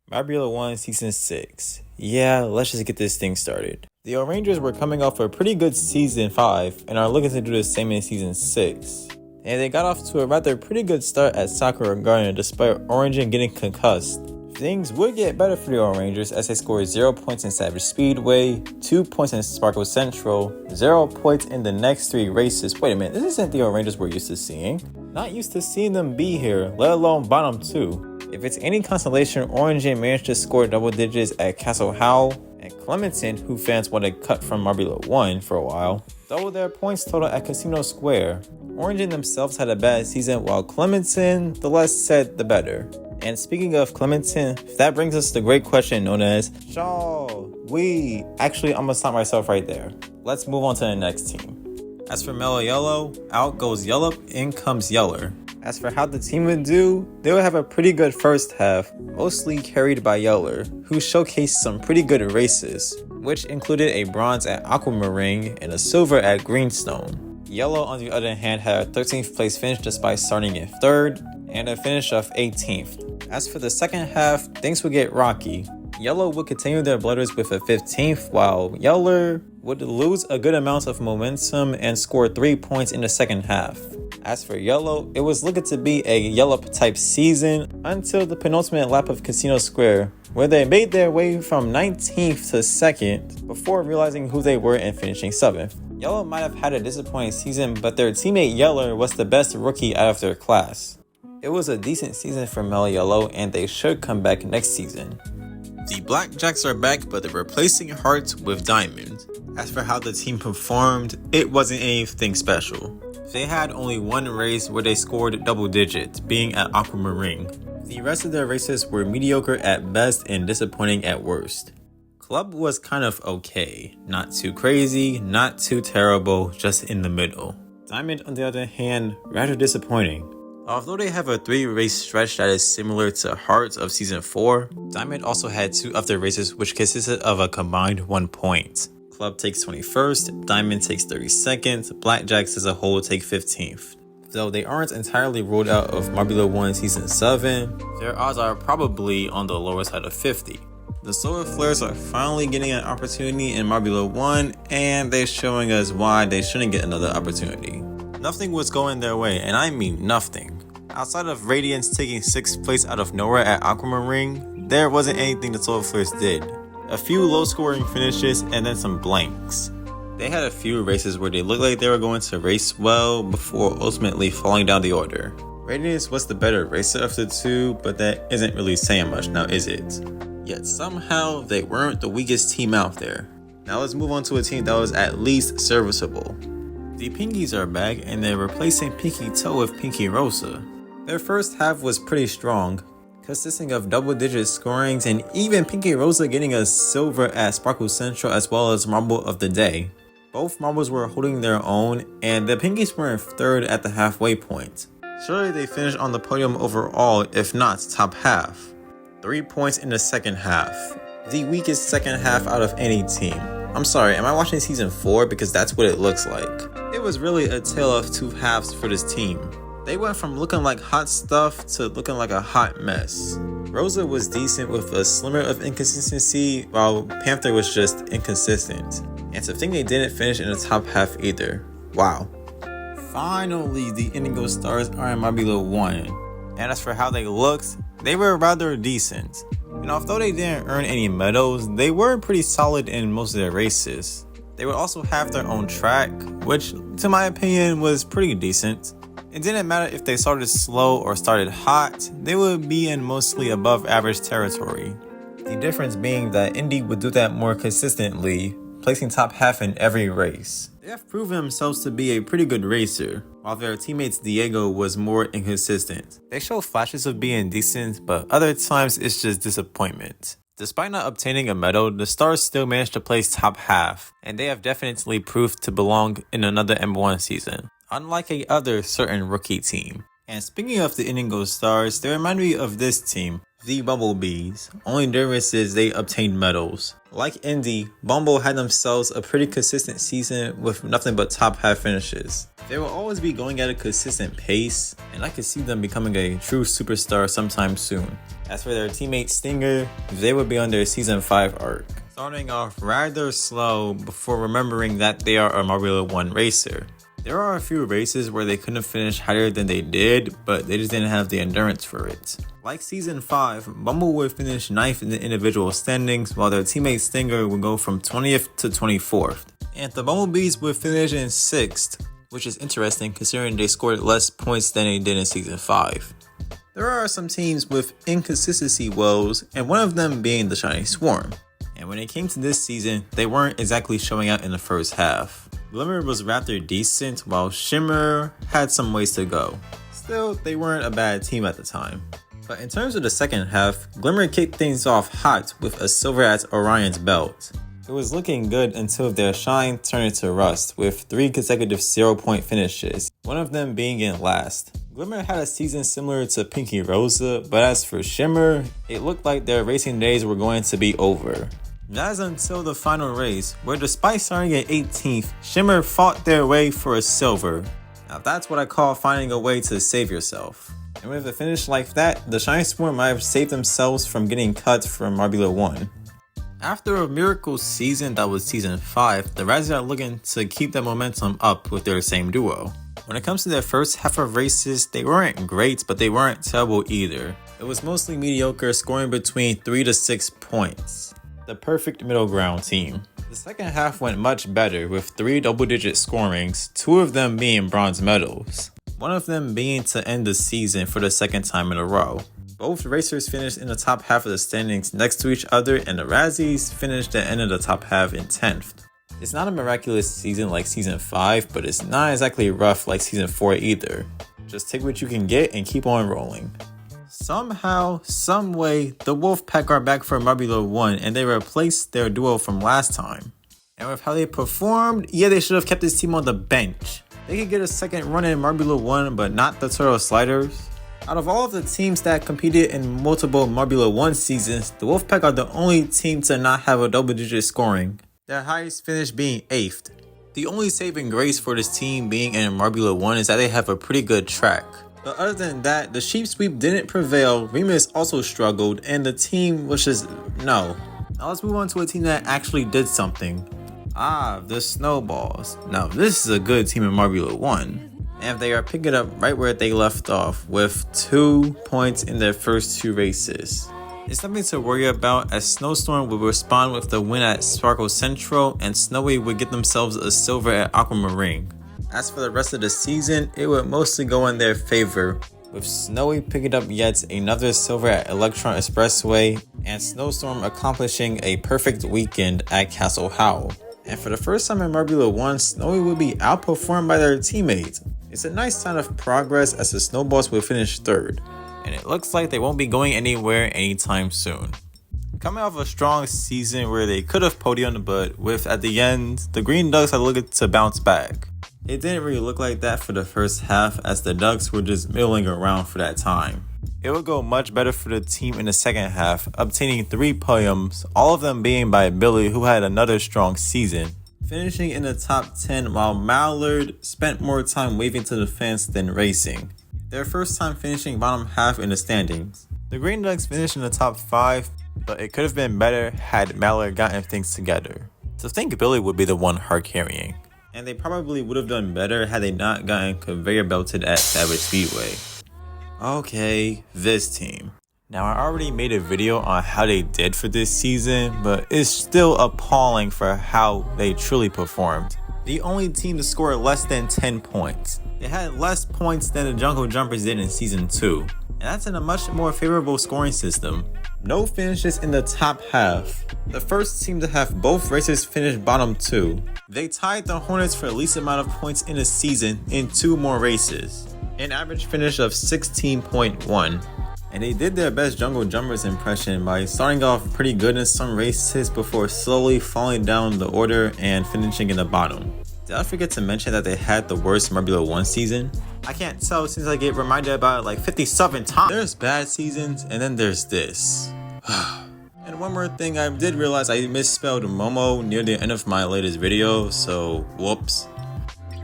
Marbula One Season 6. Yeah, let's just get this thing started. The Rangers were coming off a pretty good Season 5 and are looking to do the same in Season 6. And they got off to a rather pretty good start at Sakura Garden despite Orangin getting concussed. Things would get better for the Rangers as they scored 0 points in Savage Speedway, 2 points in Sparkle Central, 0 points in the next 3 races. Wait a minute, this isn't the Rangers we're used to seeing. Not used to seeing them be here, let alone bottom 2. If it's any consolation, Orangin managed to score double digits at Castle Howell, and Clementon, who fans wanted cut from Marbula One for a while, doubled their points total at Casino Square. Orangin themselves had a bad season, while Clementon, the less said, the better. And speaking of Clementon, that brings us to the great question known as Actually, I'm gonna stop myself right there. Let's move on to the next team. As for Mellow Yellow, out goes Yellow, in comes Yeller. As for how the team would do, they would have a pretty good first half, mostly carried by Yeller, who showcased some pretty good races, which included a bronze at Aquamarine and a silver at Greenstone. Yellow, on the other hand, had a 13th place finish despite starting in 3rd, and a finish of 18th. As for the second half, things would get rocky. Yellow would continue their blooders with a 15th, while Yeller would lose a good amount of momentum and score 3 points in the second half. As for Yellow, it was looking to be a Yellow type season until the penultimate lap of Casino Square, where they made their way from 19th to 2nd before realizing who they were and finishing 7th. Yellow might have had a disappointing season, but their teammate Yeller was the best rookie out of their class. It was a decent season for Mellow Yellow, and they should come back next season. The Blackjacks are back, but they're replacing Hearts with Diamond. As for how the team performed, it wasn't anything special. They had only one race where they scored double digits, being at Aquamarine. The rest of their races were mediocre at best and disappointing at worst. Club was kind of okay, not too crazy, not too terrible, just in the middle. Diamond, on the other hand, rather disappointing. Although they have a 3-race stretch that is similar to Hearts of Season 4, Diamond also had 2 other races which consisted of a combined 1 point. Club takes 21st, Diamond takes 32nd, Blackjacks as a whole take 15th. Though they aren't entirely ruled out of Marbula One Season 7, their odds are probably on the lower side of 50. The Solar Flares are finally getting an opportunity in Marbula One, and they're showing us why they shouldn't get another opportunity. Nothing was going their way, and I mean nothing. Outside of Radiance taking 6th place out of nowhere at Aquamarine, there wasn't anything the Solar Flares did. A few low-scoring finishes and then some blanks. They had a few races where they looked like they were going to race well before ultimately falling down the order. Radiance was the better racer of the two, but that isn't really saying much now, is it? Yet somehow they weren't the weakest team out there. Now let's move on to a team that was at least serviceable. The Pinkies are back and they're replacing Pinky Toe with Pinky Rosa. Their first half was pretty strong, consisting of double-digit scorings and even Pinky Rosa getting a silver at Sparkle Central as well as Marble of the Day. Both marbles were holding their own, and the Pinkies were in 3rd at the halfway point. Surely they finished on the podium overall, if not top half. 3 points in the second half. The weakest second half out of any team. I'm sorry, am I watching Season 4? Because that's what it looks like. It was really a tale of 2 halves for this team. They went from looking like hot stuff to looking like a hot mess. Rosa was decent with a slimmer of inconsistency, while Panther was just inconsistent. And to think they didn't finish in the top half either. Wow. Finally, the Indigo Stars are in Marbula One. And as for how they looked, they were rather decent. And although they didn't earn any medals, they were pretty solid in most of their races. They would also have their own track, which, to my opinion, was pretty decent. It didn't matter if they started slow or started hot, they would be in mostly above average territory. The difference being that Indy would do that more consistently, placing top half in every race. They have proven themselves to be a pretty good racer, while their teammates Diego was more inconsistent. They show flashes of being decent, but other times it's just disappointment. Despite not obtaining a medal, the Stars still managed to place top half, and they have definitely proved to belong in another M1 season, unlike a other certain rookie team. And speaking of the Indigo Stars, they remind me of this team, the Bumblebees. Only difference is they obtained medals. Like Indy, Bumble had themselves a pretty consistent season with nothing but top half finishes. They will always be going at a consistent pace, and I could see them becoming a true superstar sometime soon. As for their teammate Stinger, they would be on their season 5 arc, starting off rather slow before remembering that they are a Marbula One racer. There are a few races where they couldn't finish higher than they did, but they just didn't have the endurance for it. Like season 5, Bumble would finish 9th in the individual standings, while their teammate Stinger would go from 20th to 24th. And the Bumblebees would finish in 6th, which is interesting considering they scored less points than they did in season 5. There are some teams with inconsistency woes, and one of them being the Shiny Swarm. And when it came to this season, they weren't exactly showing out in the first half. Glimmer was rather decent, while Shimmer had some ways to go. Still, they weren't a bad team at the time. But in terms of the second half, Glimmer kicked things off hot with a silver at Orion's belt. It was looking good until their shine turned into rust with 3 consecutive 0-point finishes, one of them being in last. Glimmer had a season similar to Pinky Rosa, but as for Shimmer, it looked like their racing days were going to be over. That's until the final race, where despite starting at 18th, Shimmer fought their way for a silver. Now that's what I call finding a way to save yourself. And with a finish like that, the Shiny Swarm might have saved themselves from getting cut from Marbula One. After a miracle season that was season 5, the Razzy are looking to keep that momentum up with their same duo. When it comes to their first half of races, they weren't great, but they weren't terrible either. It was mostly mediocre, scoring between 3 to 6 points. The perfect middle ground team. The second half went much better with 3 double-digit scorings, 2 of them being bronze medals, one of them being to end the season for the second time in a row. Both racers finished in the top half of the standings next to each other, and the Razzies finished at the end of the top half in 10th. It's not a miraculous season like season 5, but it's not exactly rough like season 4 either. Just take what you can get and keep on rolling. Somehow, someway, the Wolfpack are back for Marbula One, and they replaced their duo from last time. And with how they performed, yeah, they should have kept this team on the bench. They could get a second run in Marbula One, but not the Turtle Sliders. Out of all of the teams that competed in multiple Marbula One seasons, the Wolfpack are the only team to not have a double-digit scoring, their highest finish being 8th. The only saving grace for this team being in Marbula One is that they have a pretty good track. But other than that, the sheep sweep didn't prevail, Remus also struggled, and the team was just no. Now let's move on to a team that actually did something. The Snowballs. Now this is a good team in Marbula One, and they are picking up right where they left off with 2 points in their first 2 races. It's nothing to worry about as Snowstorm would respond with the win at Sparkle Central, and Snowy would get themselves a silver at Aquamarine. As for the rest of the season, it would mostly go in their favor, with Snowy picking up yet another silver at Electron Expressway, and Snowstorm accomplishing a perfect weekend at Castle Howl. And for the first time in Marbula One, Snowy would be outperformed by their teammates. It's a nice sign of progress as the Snowballs will finish 3rd, and it looks like they won't be going anywhere anytime soon. Coming off a strong season where they could have podiumed, but with at the end, the Green Ducks are looking to bounce back. It didn't really look like that for the first half as the Ducks were just milling around for that time. It would go much better for the team in the second half, obtaining 3 podiums, all of them being by Billy, who had another strong season, finishing in the top 10 while Mallard spent more time waving to the fans than racing. Their first time finishing bottom half in the standings. The Green Ducks finished in the top 5, but it could have been better had Mallard gotten things together. To think Billy would be the one hard carrying. And they probably would have done better had they not gotten conveyor belted at Savage Speedway. Okay, this team. Now I already made a video on how they did for this season, but it's still appalling for how they truly performed. The only team to score less than 10 points. They had less points than the Jungle Jumpers did in season 2. And that's in a much more favorable scoring system. No finishes in the top half. The first team to have both races finish bottom 2. They tied the Hornets for the least amount of points in a season in 2 more races. An average finish of 16.1. And they did their best Jungle Jumpers impression by starting off pretty good in some races before slowly falling down the order and finishing in the bottom. Did I forget to mention that they had the worst Marbula One season? I can't tell since I get reminded about it like 57 times. There's bad seasons and then there's this. And one more thing, I did realize I misspelled Momo near the end of my latest video, so whoops.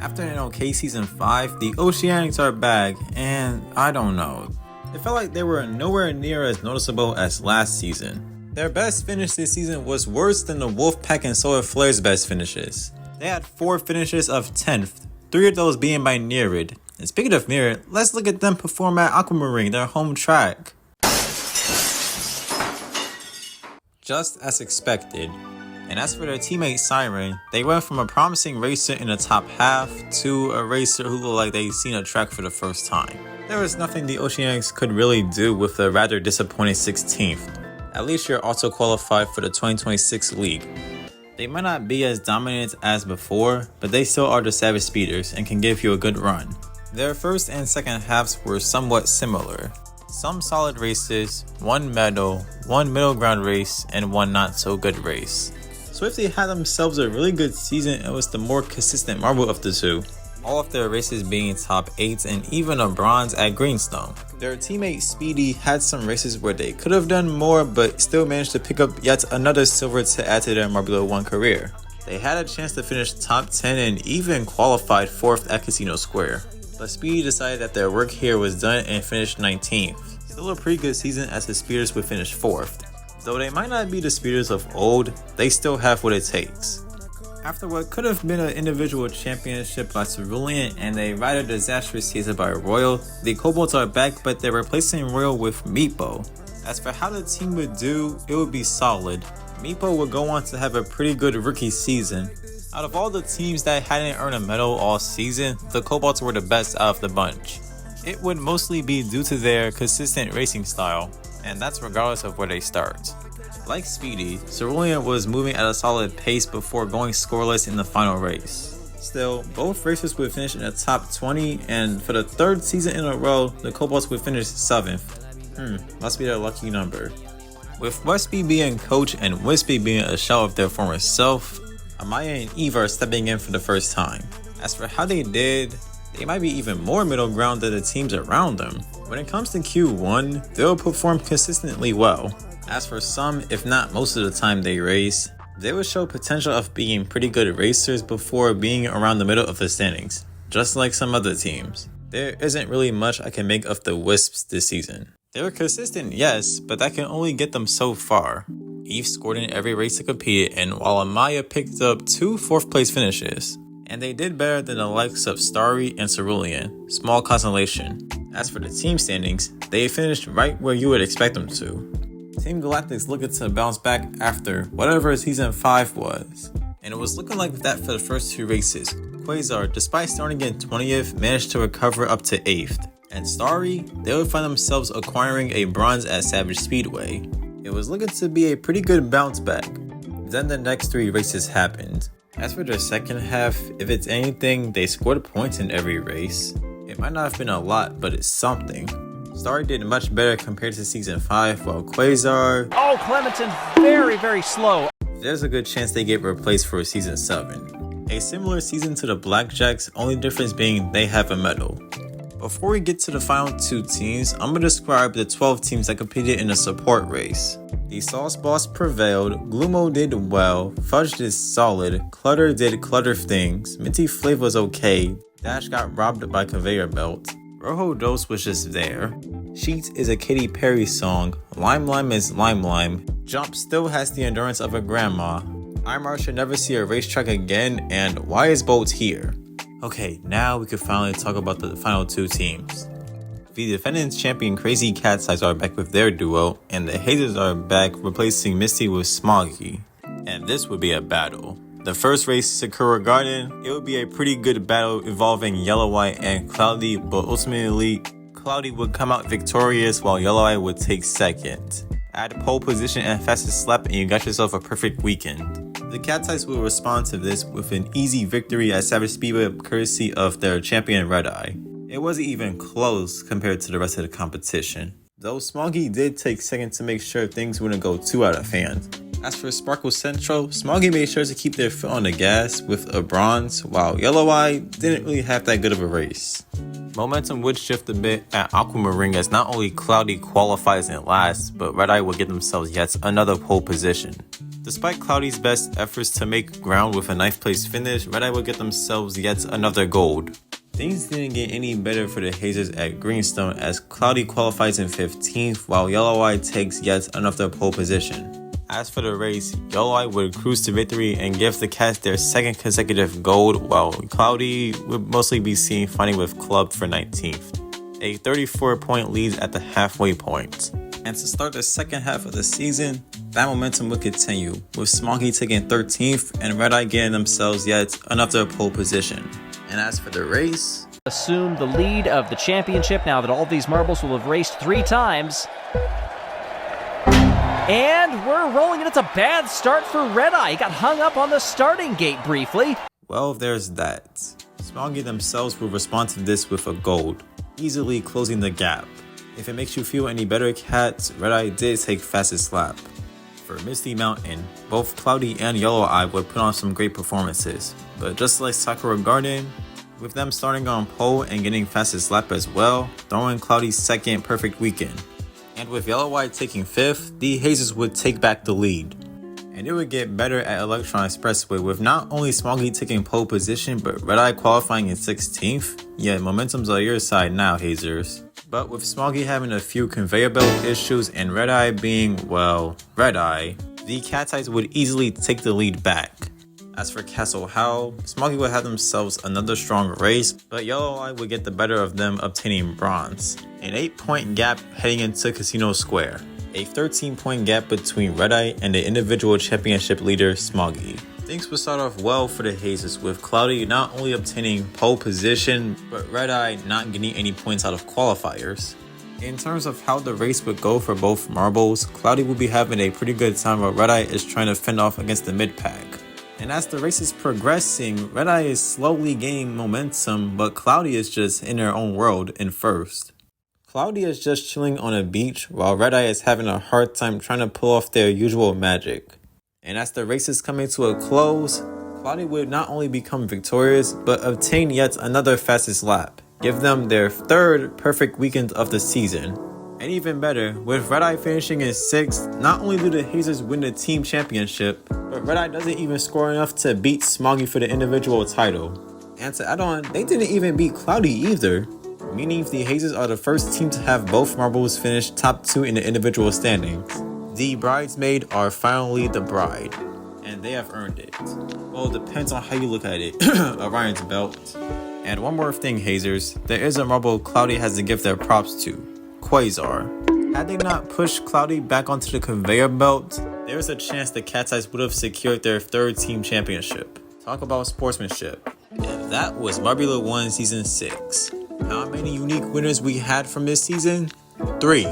After an okay season 5, the Oceanics are back, and I don't know. It felt like they were nowhere near as noticeable as last season. Their best finish this season was worse than the Wolfpack and Solar Flare's best finishes. They had 4 finishes of 10th, 3 of those being by Nearid. And speaking of Nearid, let's look at them perform at Aquamarine, their home track. Just as expected. And as for their teammate Siren, they went from a promising racer in the top half to a racer who looked like they'd seen a track for the first time. There was nothing the Oceanics could really do with a rather disappointing 16th. At least you're also qualified for the 2026 league. They might not be as dominant as before, but they still are the Savage Speeders and can give you a good run. Their first and second halves were somewhat similar. Some solid races, 1 medal, 1 middle ground race, and 1 not so good race. Swifty had themselves a really good season and was the more consistent marble of the two. All of their races being top 8s and even a bronze at Greenstone. Their teammate Speedy had some races where they could have done more but still managed to pick up yet another silver to add to their Marbula One career. They had a chance to finish top 10 and even qualified 4th at Casino Square. But Speedy decided that their work here was done and finished 19th. Still a pretty good season as the Speeders would finish 4th. Though they might not be the Speeders of old, they still have what it takes. After what could have been an individual championship by Cerulean and a rather disastrous season by Royal, the Cobalts are back, but they're replacing Royal with Meepo. As for how the team would do, it would be solid. Meepo would go on to have a pretty good rookie season. Out of all the teams that hadn't earned a medal all season, the Cobalts were the best out of the bunch. It would mostly be due to their consistent racing style, and that's regardless of where they start. Like Speedy, Cerulean was moving at a solid pace before going scoreless in the final race. Still, both racers would finish in the top 20, and for the 3rd season in a row, the Cobalts would finish 7th. Must be their lucky number. With Westby being coach and Wispy being a shell of their former self, Amaya and Eve are stepping in for the first time. As for how they did, they might be even more middle ground than the teams around them. When it comes to Q1, they'll perform consistently well. As for some, if not most of the time they race, they will show potential of being pretty good racers before being around the middle of the standings, just like some other teams. There isn't really much I can make of the Wisps this season. They were consistent, yes, but that can only get them so far. Eve scored in every race they competed in, while Amaya picked up 2 4th place finishes. And they did better than the likes of Starry and Cerulean, small consolation. As for the team standings, they finished right where you would expect them to. Team Galactic's looking to bounce back after whatever season 5 was. And it was looking like that for the first 2 races. Quasar, despite starting in 20th, managed to recover up to 8th. And Starry, they would find themselves acquiring a bronze at Savage Speedway. It was looking to be a pretty good bounce back. Then the next 3 races happened. As for their second half, if it's anything, they scored points in every race. It might not have been a lot, but it's something. Starry did much better compared to season 5, while Quasar... Oh, Clementon, very, very slow. There's a good chance they get replaced for season 7. A similar season to the Blackjacks, only difference being they have a medal. Before we get to the final 2 teams, I'm going to describe the 12 teams that competed in the support race. The Sauce Boss prevailed, Glumo did well, Fudge did solid, Clutter did Clutter things, Minty Flav was okay, Dash got robbed by Conveyor Belt, Rojo Dos was just there, Sheets is a Katy Perry song, Lime Lime is Lime Lime, Jump still has the endurance of a grandma, Imar should never see a racetrack again, and why is Bolt here? Okay, now we can finally talk about the final 2 teams. The defending champion Crazy Cat's Eyes are back with their duo, and the Hazers are back replacing Misty with Smoggy. And this would be a battle. The first race, Sakura Garden, it would be a pretty good battle involving Yellow Eye and Cloudy, but ultimately, Cloudy would come out victorious while Yellow Eye would take second. Add pole position and fastest lap and you got yourself a perfect weekend. The Cat's Eyes will respond to this with an easy victory at Savage Speedway courtesy of their champion Red Eye. It wasn't even close compared to the rest of the competition, though Smoggy did take second to make sure things wouldn't go too out of hand. As for Sparkle Central, Smoggy made sure to keep their foot on the gas with a bronze, while Yellow Eye didn't really have that good of a race. Momentum would shift a bit at Aquamarine as not only Cloudy qualifies in last, but Red Eye would get themselves yet another pole position. Despite Cloudy's best efforts to make ground with a 9th place finish, Red Eye would get themselves yet another gold. Things didn't get any better for the Hazers at Greenstone as Cloudy qualifies in 15th while Yellow Eye takes yet another pole position. As for the race, Yellow Eye would cruise to victory and give the Cats their 2nd consecutive gold, while Cloudy would mostly be seen fighting with Club for 19th. A 34-point lead at the halfway point. And to start the second half of the season, that momentum would continue, with Smoggy taking 13th and Red Eye getting themselves yet another pole position. And as for the race, Assume the lead of the championship now that all these marbles will have raced 3 times. And we're rolling, and it's a bad start for Red Eye. He got hung up on the starting gate briefly. well, there's that. Smoggy themselves will respond to this with a gold, easily closing the gap. If it makes you feel any better, Cats, Red Eye did take fastest lap. For Misty Mountain, both Cloudy and Yellow Eye would put on some great performances, but just like Sakura Garden, with them starting on pole and getting fastest lap as well, throwing Cloudy's second perfect weekend. And with Yellow Eye taking 5th, the Hazers would take back the lead. And it would get better at Electron Expressway with not only Smoggy taking pole position, but Red Eye qualifying in 16th. Yeah, momentum's on your side now, Hazers. But with Smoggy having a few conveyor belt issues and Red Eye being, well, Red Eye, the Cat Eyes would easily take the lead back. As for Castle Howl, Smoggy would have themselves another strong race, but Yellow Eye would get the better of them, obtaining bronze. An 8-point gap heading into Casino Square. A 13-point gap between Red Eye and the individual championship leader, Smoggy. Things would start off well for the Hazers, with Cloudy not only obtaining pole position, but Red Eye not getting any points out of qualifiers. In terms of how the race would go for both marbles, Cloudy will be having a pretty good time while Red Eye is trying to fend off against the mid-pack. And as the race is progressing, Red Eye is slowly gaining momentum, but Cloudy is just in her own world in first. Cloudy is just chilling on a beach, while Red Eye is having a hard time trying to pull off their usual magic. And as the race is coming to a close, Cloudy would not only become victorious, but obtain yet another fastest lap, give them their 3rd perfect weekend of the season. And even better, with Red Eye finishing in 6th, not only do the Hazers win the team championship, but Red Eye doesn't even score enough to beat Smoggy for the individual title. And to add on, they didn't even beat Cloudy either, meaning the Hazers are the first team to have both marbles finish top 2 in the individual standings. The bridesmaid are finally the bride, and they have earned it. Well, it depends on how you look at it. Orion's belt. And one more thing, Hazers, there is a marble Cloudy has to give their props to. Quasar. Had they not pushed Cloudy back onto the conveyor belt, there's a chance the Cat Eyes would have secured their 3rd team championship. Talk about sportsmanship. And that was Marbula One Season 6. How many unique winners we had from this season? 3.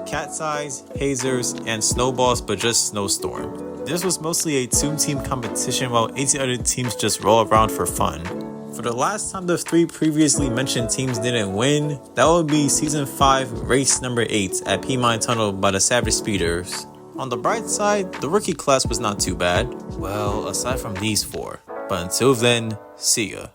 Cat Eyes, Hazers, and Snowballs, but just Snowstorm. This was mostly a 2-team competition while 18 other teams just roll around for fun. For the last time the 3 previously mentioned teams didn't win, that would be Season 5, Race Number 8 at Piedmont Tunnel by the Savage Speeders. On the bright side, the rookie class was not too bad. Well, aside from these 4. But until then, see ya.